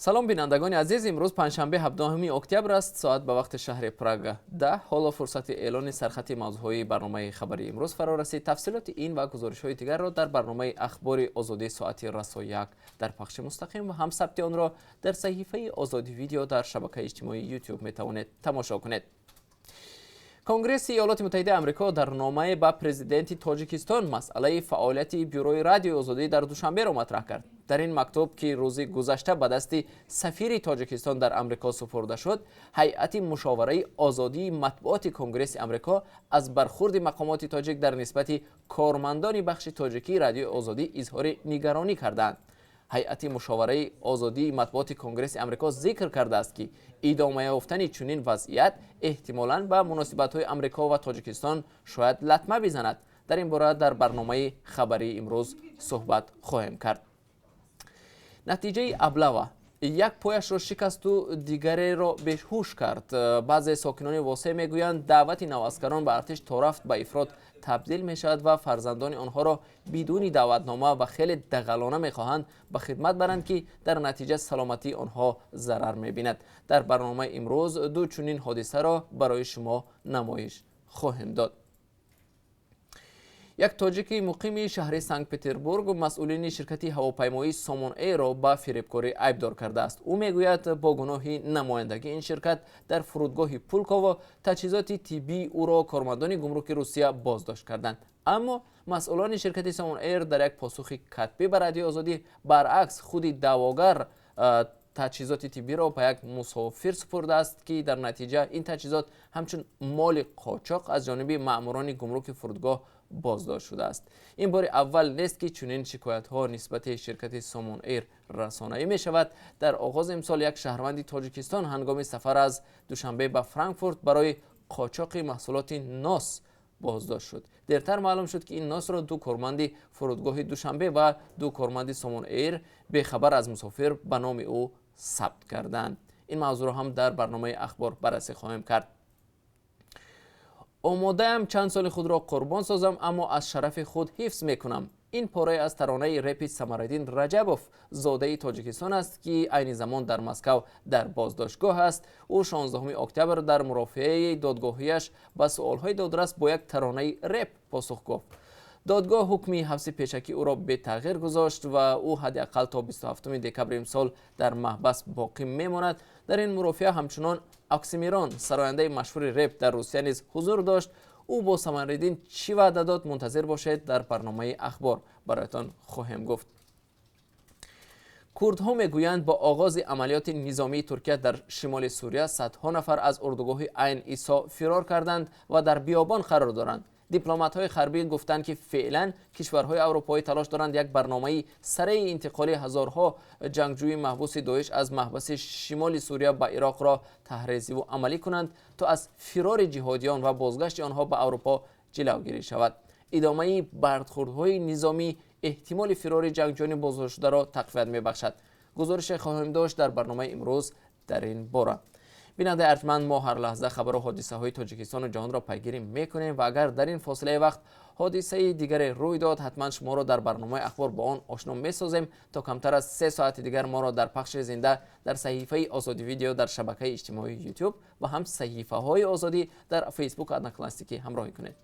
سلام بینندگان عزیز، امروز پنجشنبه 17 اکتبر است. ساعت به وقت شهر پراگ 10. حالا فرصت اعلان سرخط موضوعی برنامه خبری امروز فرا رسید. تفصیلات این و گزارش‌های دیگر را در برنامه اخبار آزادی ساعت رسا 1 در پخش مستقیم و هم ثبت آن را در صحیفه آزادی ویدیو در شبکه اجتماعی یوتیوب میتوانید تماشا کنید. کنگره ایالات متحده آمریکا در نامه به پرزیدنت تاجیکستان مسئله فعالیت بیوروی رادیو آزادی در دوشنبه را مطرح کرد. در این مکتوب که روز گذشته به دست سفیر تاجیکستان در آمریکا سپرده شد، هیئت مشاوره آزادی مطبوعات کنگره آمریکا از برخورد مقامات تاجیک در نسبت کارمندان بخش تاجیکی رادیو آزادی اظهار نگرانی کردند. هیئت مشاوره آزادی مطبوعات کنگره آمریکا ذکر کرده است که ادامه یافتن چنین وضعیت احتمالاً به مناسبت‌های آمریکا و تاجیکستان شاید لطمه بزند. در این باره در برنامه خبری امروز صحبت خواهیم کرد. نتیجه ابله‌ها یک پایش را شکست و دیگری را بیهوش کرد. بعضی ساکنان واسه میگویند دعوت نواسگران به ارتش تا رفت به افراط تبدیل می شود و فرزندان آنها را بدون دعوتنامه و خیلی دغلانه می خواهند به خدمت برند که در نتیجه سلامتی آنها ضرر می بیند. در برنامه امروز دو چنین حادثه را برای شما نمایش خواهیم داد. یک تاجیک مقیم شهر سنت پتربورگ و مسئولین شرکت هواپیمایی سامون ایر را به فریبکاری عیبدار کرده است. او میگوید با گناه نمایندگی این شرکت در فرودگاه پولکاوا تجهیزات طبی او را کارمندان گمرک روسیه بازداشت کردند. اما مسئولان شرکت سامون ایر در یک پاسخ کتبی به رادیو آزادی برعکس خود دعواگر تجهیزات طبی را به یک مسافر سپرده است که در نتیجه این تجهیزات همچون مال قاچاق از جانب ماموران گمرک فرودگاه بازداشت شده است. این بار اول نیست که چنین شکایت ها نسبت شرکت سامون ایر رسانه‌ای می شود. در آغاز امسال یک شهروند تاجیکستان هنگام سفر از دوشنبه به فرانکفورت برای قاچاق محصولات ناس بازداشت شد. دیرتر معلوم شد که این ناس را دو کارمند فرودگاه دوشنبه و دو کارمند سامون ایر به خبر از مسافر به نام او ثبت کردند. این موضوع را هم در برنامه اخبار بررسی خواهیم کرد. آماده‌ام چند سال خود را قربان سازم اما از شرف خود حفظ میکنم. این پاره از ترانه رپ سمرالدین رجبوف زاده تاجیکستان است که عین زمان در مسکو در بازداشتگاه است. او 16 اکتبر در مرافعه دادگاهیش به سوالهای دادرس با یک ترانه رپ پاسخ گفت. دادگاه حکم حبس پیشکی او را به تغییر گذاشت و او حداقل تا 27 دکبر امسال در محبس باقی میماند. در این مرافعه همچنان اکسیمیران سراینده مشهور رپ در روسیه نیز حضور داشت. او با سمرالدین چی وعده داد منتظر باشید، در برنامه اخبار برایتان خواهیم گفت. کردها میگویند با آغاز عملیات نظامی ترکیه در شمال سوریه صدها نفر از اردوگاه عین عیسی فرار کردند و در بیابان قرار دارند. دیپلمات‌های غربی گفتند که فعلا کشورهای اروپایی تلاش دارند یک برنامه سریع انتقال هزارها جنگجوی محبوس داعش از محبس شمال سوریه به عراق را تحریزی و عملی کنند تا از فرار جهادیان و بازگشت آنها به اروپا جلوگیری شود. ادامه برخوردهای نظامی احتمال فرار جنگجویان بازداشت شده را تقویت می‌بخشد. گزارش خواهیم داشت در برنامه امروز در این باره. بیننده ارجمند، ما هر لحظه خبر و حادثه های تاجیکستان و جهان را پیگیری میکنیم و اگر در این فاصله وقت حادثه دیگر روی داد حتما شما را در برنامه اخبار با آن آشنا میسازیم. تا کمتر از 3 ساعت دیگر ما را در پخش زنده در صحیفه آزادی ویدیو در شبکه اجتماعی یوتیوب و هم صحیفه های آزادی در فیسبوک ادنا کلاسیکی همراهی کنید.